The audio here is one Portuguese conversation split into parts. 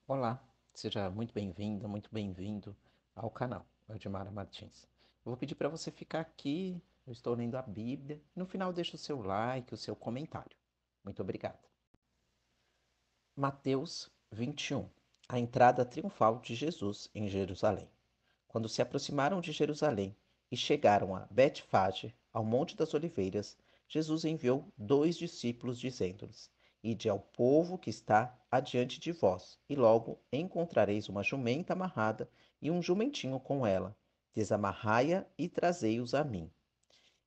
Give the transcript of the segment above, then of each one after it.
Olá, seja muito bem-vinda, muito bem-vindo ao canal Eudimara Martins. Eu vou pedir para você ficar aqui, eu estou lendo a Bíblia, e no final deixa o seu like, o seu comentário. Muito obrigado. Mateus 21. A entrada triunfal de Jesus em Jerusalém. Quando se aproximaram de Jerusalém e chegaram a Betfage, ao Monte das Oliveiras, Jesus enviou 2 discípulos, dizendo-lhes: Ide ao povo que está adiante de vós, e logo encontrareis uma jumenta amarrada e um jumentinho com ela. Desamarrai-a e trazei-os a mim.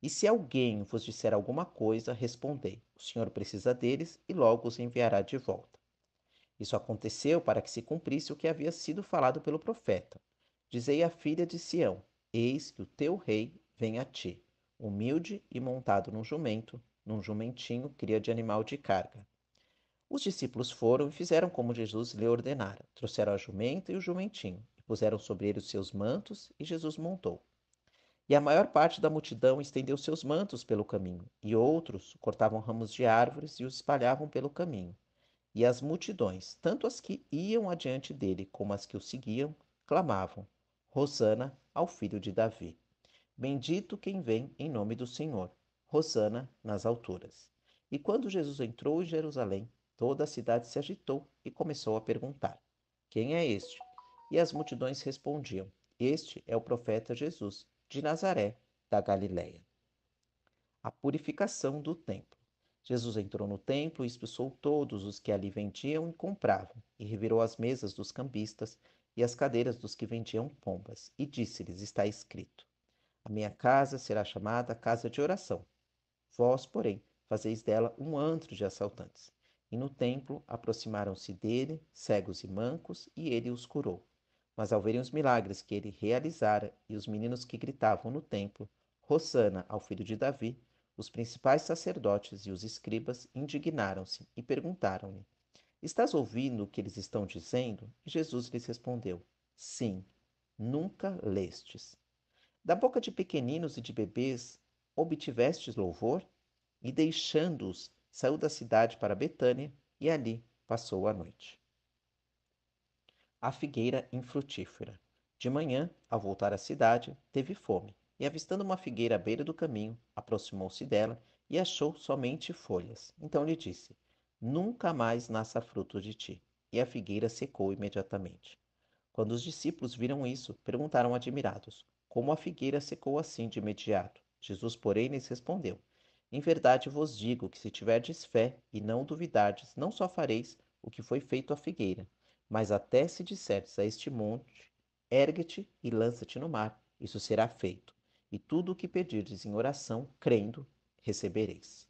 E se alguém vos disser alguma coisa, respondei: O Senhor precisa deles e logo os enviará de volta. Isso aconteceu para que se cumprisse o que havia sido falado pelo profeta. Dizei à filha de Sião: Eis que o teu rei vem a ti, humilde e montado num jumento, num jumentinho, cria de animal de carga. Os discípulos foram e fizeram como Jesus lhe ordenara. Trouxeram a jumenta e o jumentinho, e puseram sobre ele os seus mantos, e Jesus montou. E a maior parte da multidão estendeu seus mantos pelo caminho, e outros cortavam ramos de árvores e os espalhavam pelo caminho. E as multidões, tanto as que iam adiante dele como as que o seguiam, clamavam: Hosana ao filho de Davi. Bendito quem vem em nome do Senhor. Hosana nas alturas. E quando Jesus entrou em Jerusalém, toda a cidade se agitou e começou a perguntar: Quem é este? E as multidões respondiam: Este é o profeta Jesus, de Nazaré, da Galiléia. A purificação do templo. Jesus entrou no templo e expulsou todos os que ali vendiam e compravam, e revirou as mesas dos cambistas e as cadeiras dos que vendiam pombas, e disse-lhes: Está escrito: A minha casa será chamada casa de oração. Vós, porém, fazeis dela um antro de assaltantes. E no templo aproximaram-se dele cegos e mancos, e ele os curou. Mas ao verem os milagres que ele realizara e os meninos que gritavam no templo, Hosana ao filho de Davi, os principais sacerdotes e os escribas indignaram-se e perguntaram-lhe: Estás ouvindo o que eles estão dizendo? E Jesus lhes respondeu: Sim, nunca lestes. Da boca de pequeninos e de bebês obtivestes louvor? E deixando-os, saiu da cidade para Betânia e ali passou a noite. A figueira infrutífera. De manhã, ao voltar à cidade, teve fome, e avistando uma figueira à beira do caminho, aproximou-se dela e achou somente folhas. Então lhe disse: Nunca mais nasça fruto de ti. E a figueira secou imediatamente. Quando os discípulos viram isso, perguntaram admirados: Como a figueira secou assim de imediato? Jesus, porém, lhes respondeu: Em verdade vos digo que se tiverdes fé e não duvidardes, não só fareis o que foi feito à figueira, mas até se disserdes a este monte: Ergue-te e lança-te no mar, isso será feito. E tudo o que pedirdes em oração, crendo, recebereis.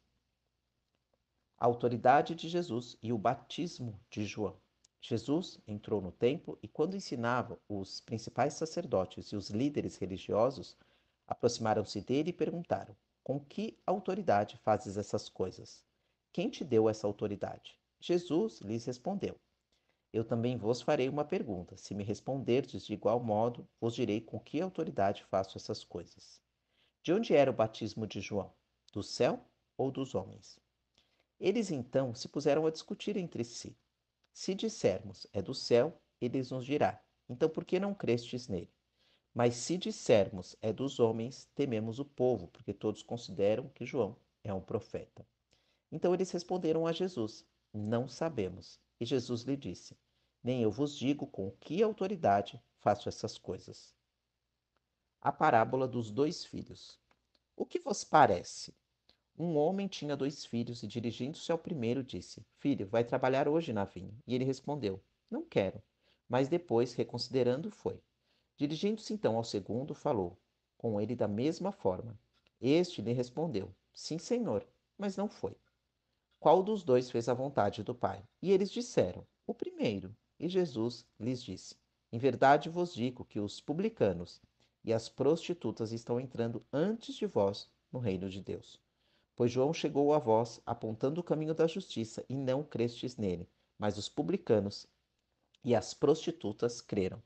A autoridade de Jesus e o batismo de João. Jesus entrou no templo e, quando ensinava, os principais sacerdotes e os líderes religiosos aproximaram-se dele e perguntaram: Com que autoridade fazes essas coisas? Quem te deu essa autoridade? Jesus lhes respondeu: Eu também vos farei uma pergunta. Se me responderdes de igual modo, vos direi com que autoridade faço essas coisas. De onde era o batismo de João? Do céu ou dos homens? Eles então se puseram a discutir entre si. Se dissermos é do céu, ele nos dirá: Então por que não crestes nele? Mas se dissermos é dos homens, tememos o povo, porque todos consideram que João é um profeta. Então eles responderam a Jesus: Não sabemos. E Jesus lhe disse: Nem eu vos digo com que autoridade faço essas coisas. A parábola dos 2 filhos. O que vos parece? Um homem tinha 2 filhos e, dirigindo-se ao primeiro, disse: Filho, vai trabalhar hoje na vinha. E ele respondeu: Não quero. Mas depois, reconsiderando, foi. Dirigindo-se então ao segundo, falou com ele da mesma forma. Este lhe respondeu: Sim, senhor, mas não foi. Qual dos dois fez a vontade do Pai? E eles disseram: O primeiro. E Jesus lhes disse: Em verdade vos digo que os publicanos e as prostitutas estão entrando antes de vós no reino de Deus. Pois João chegou a vós, apontando o caminho da justiça, e não crestes nele, mas os publicanos e as prostitutas creram.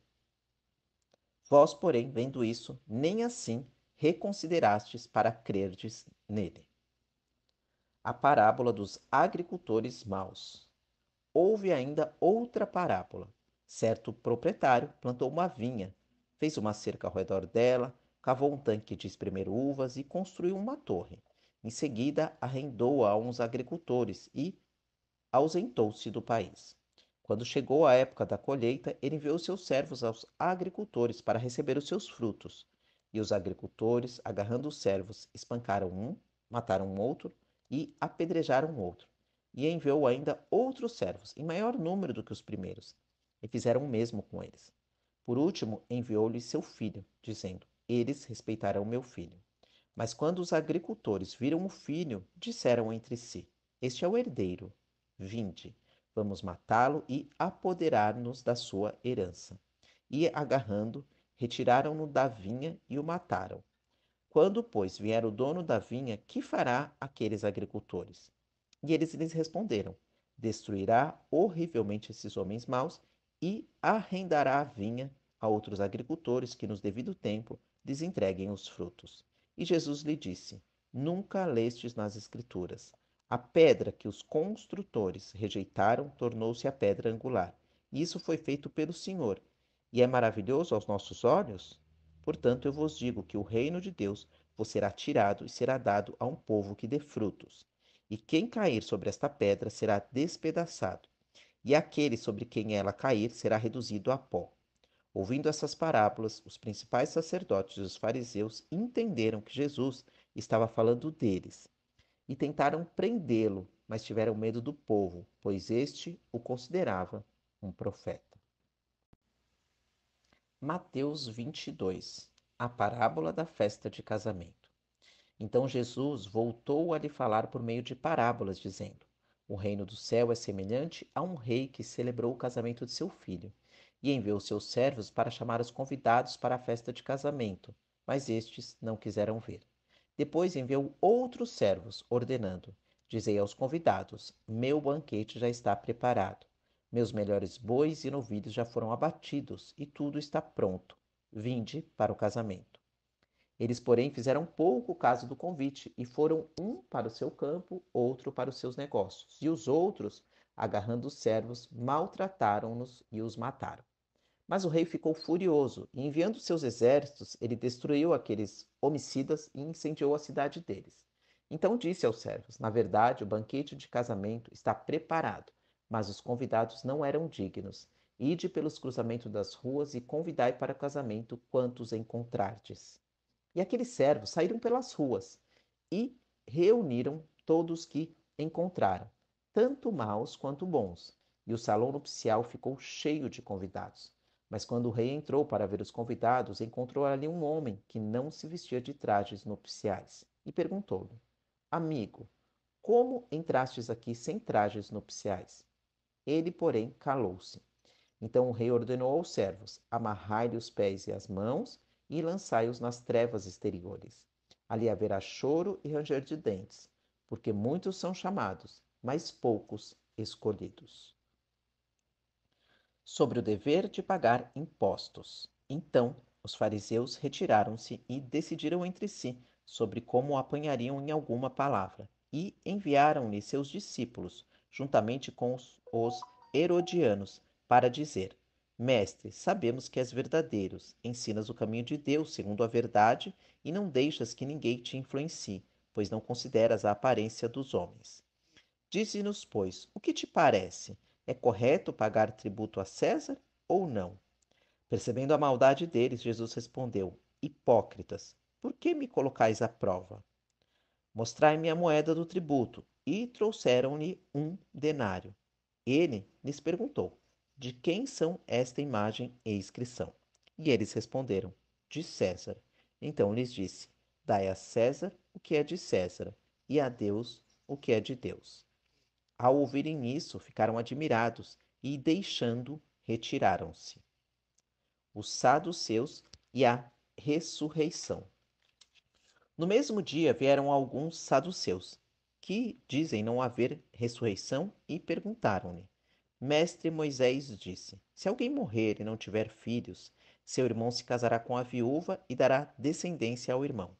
Vós, porém, vendo isso, nem assim reconsiderastes para crerdes nele. A parábola dos agricultores maus. Houve ainda outra parábola. Certo proprietário plantou uma vinha, fez uma cerca ao redor dela, cavou um tanque de espremer uvas e construiu uma torre. Em seguida, arrendou-a a uns agricultores e ausentou-se do país. Quando chegou a época da colheita, ele enviou seus servos aos agricultores para receber os seus frutos. E os agricultores, agarrando os servos, espancaram um, mataram um outro e apedrejaram um outro. E enviou ainda outros servos, em maior número do que os primeiros, e fizeram o mesmo com eles. Por último, enviou-lhe seu filho, dizendo: Eles respeitarão meu filho. Mas quando os agricultores viram o filho, disseram entre si: Este é o herdeiro. Vinde, vamos matá-lo e apoderar-nos da sua herança. E, agarrando, retiraram-no da vinha e o mataram. Quando, pois, vier o dono da vinha, que fará aqueles agricultores? E eles lhes responderam: Destruirá horrivelmente esses homens maus e arrendará a vinha a outros agricultores que, nos devido tempo, lhes entreguem os frutos. E Jesus lhe disse: Nunca lestes nas Escrituras: A pedra que os construtores rejeitaram tornou-se a pedra angular. E isso foi feito pelo Senhor. E é maravilhoso aos nossos olhos? Portanto, eu vos digo que o reino de Deus vos será tirado e será dado a um povo que dê frutos. E quem cair sobre esta pedra será despedaçado, e aquele sobre quem ela cair será reduzido a pó. Ouvindo essas parábolas, os principais sacerdotes e os fariseus entenderam que Jesus estava falando deles e tentaram prendê-lo, mas tiveram medo do povo, pois este o considerava um profeta. Mateus 22. A parábola da festa de casamento. Então Jesus voltou a lhe falar por meio de parábolas, dizendo: O reino do céu é semelhante a um rei que celebrou o casamento de seu filho, e enviou seus servos para chamar os convidados para a festa de casamento, mas estes não quiseram vir. Depois enviou outros servos, ordenando: Dizei aos convidados: Meu banquete já está preparado. Meus melhores bois e novilhos já foram abatidos, e tudo está pronto. Vinde para o casamento. Eles, porém, fizeram pouco caso do convite e foram um para o seu campo, outro para os seus negócios. E os outros, agarrando os servos, maltrataram-nos e os mataram. Mas o rei ficou furioso e, enviando seus exércitos, ele destruiu aqueles homicidas e incendiou a cidade deles. Então disse aos servos: Na verdade, o banquete de casamento está preparado, mas os convidados não eram dignos. Ide pelos cruzamentos das ruas e convidai para o casamento quantos encontrardes. E aqueles servos saíram pelas ruas e reuniram todos que encontraram, tanto maus quanto bons. E o salão nupcial ficou cheio de convidados. Mas quando o rei entrou para ver os convidados, encontrou ali um homem que não se vestia de trajes nupciais e perguntou-lhe: Amigo, como entrastes aqui sem trajes nupciais? Ele, porém, calou-se. Então o rei ordenou aos servos: Amarrai-lhe os pés e as mãos e lançai-os nas trevas exteriores. Ali haverá choro e ranger de dentes, porque muitos são chamados, mas poucos escolhidos. Sobre o dever de pagar impostos. Então os fariseus retiraram-se e decidiram entre si sobre como o apanhariam em alguma palavra, e enviaram-lhe seus discípulos, juntamente com os herodianos, para dizer: Mestre, sabemos que és verdadeiro, ensinas o caminho de Deus segundo a verdade e não deixas que ninguém te influencie, pois não consideras a aparência dos homens. Dize-nos, pois, o que te parece? É correto pagar tributo a César ou não? Percebendo a maldade deles, Jesus respondeu: Hipócritas, por que me colocais à prova? Mostrai-me a moeda do tributo. E trouxeram-lhe um denário. Ele lhes perguntou: De quem são esta imagem e inscrição? E eles responderam: De César. Então lhes disse: Dai a César o que é de César, e a Deus o que é de Deus. Ao ouvirem isso, ficaram admirados e, deixando, retiraram-se. Os saduceus e a ressurreição. No mesmo dia vieram alguns saduceus, que dizem não haver ressurreição, e perguntaram-lhe: Mestre, Moisés disse: Se alguém morrer e não tiver filhos, seu irmão se casará com a viúva e dará descendência ao irmão.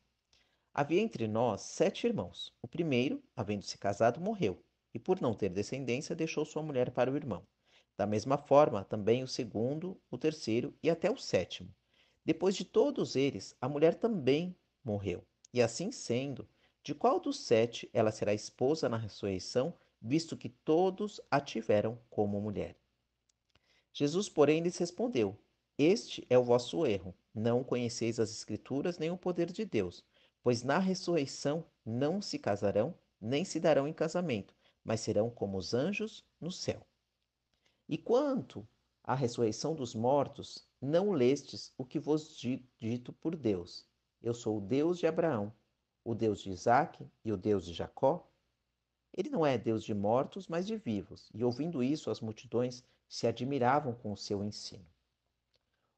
Havia entre nós 7 irmãos. O primeiro, havendo se casado, morreu, e por não ter descendência, deixou sua mulher para o irmão. Da mesma forma, também o segundo, o terceiro e até o sétimo. Depois de todos eles, a mulher também morreu. E assim sendo, de qual dos sete ela será esposa na ressurreição, visto que todos a tiveram como mulher? Jesus, porém, lhes respondeu: Este é o vosso erro. Não conheceis as Escrituras nem o poder de Deus, pois na ressurreição não se casarão, nem se darão em casamento, mas serão como os anjos no céu. E quanto à ressurreição dos mortos, não lestes o que vos dito por Deus: Eu sou o Deus de Abraão, o Deus de Isaque e o Deus de Jacó? Ele não é Deus de mortos, mas de vivos. E ouvindo isso, as multidões se admiravam com o seu ensino.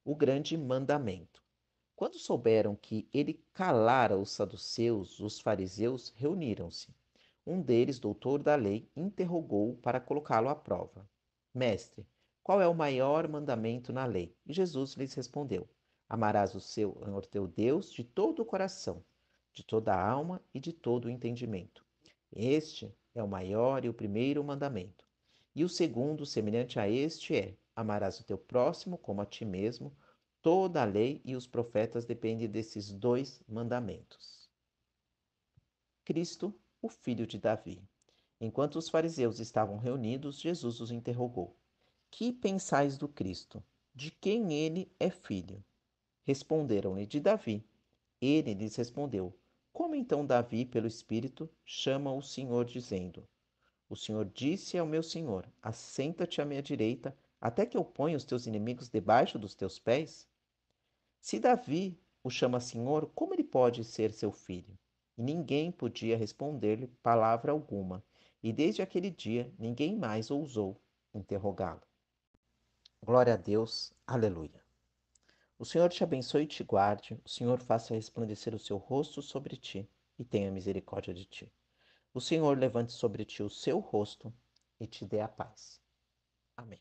O grande mandamento. Quando souberam que ele calara os saduceus, os fariseus reuniram-se. Um deles, doutor da lei, interrogou-o para colocá-lo à prova. Mestre, qual é o maior mandamento na lei? E Jesus lhes respondeu: Amarás o Senhor teu Deus de todo o coração, de toda a alma e de todo o entendimento. Este é o maior e o primeiro mandamento. E o segundo, semelhante a este, é: Amarás o teu próximo como a ti mesmo. Toda a lei e os profetas dependem desses dois mandamentos. Cristo, o filho de Davi. Enquanto os fariseus estavam reunidos, Jesus os interrogou: Que pensais do Cristo? De quem ele é filho? Responderam-lhe: De Davi. Ele lhes respondeu: Como então Davi, pelo Espírito, chama o Senhor, dizendo: O Senhor disse ao meu Senhor: Assenta-te à minha direita, até que eu ponha os teus inimigos debaixo dos teus pés? Se Davi o chama Senhor, como ele pode ser seu filho? E ninguém podia responder-lhe palavra alguma, e desde aquele dia ninguém mais ousou interrogá-lo. Glória a Deus, aleluia. O Senhor te abençoe e te guarde, o Senhor faça resplandecer o seu rosto sobre ti e tenha misericórdia de ti. O Senhor levante sobre ti o seu rosto e te dê a paz. Amém.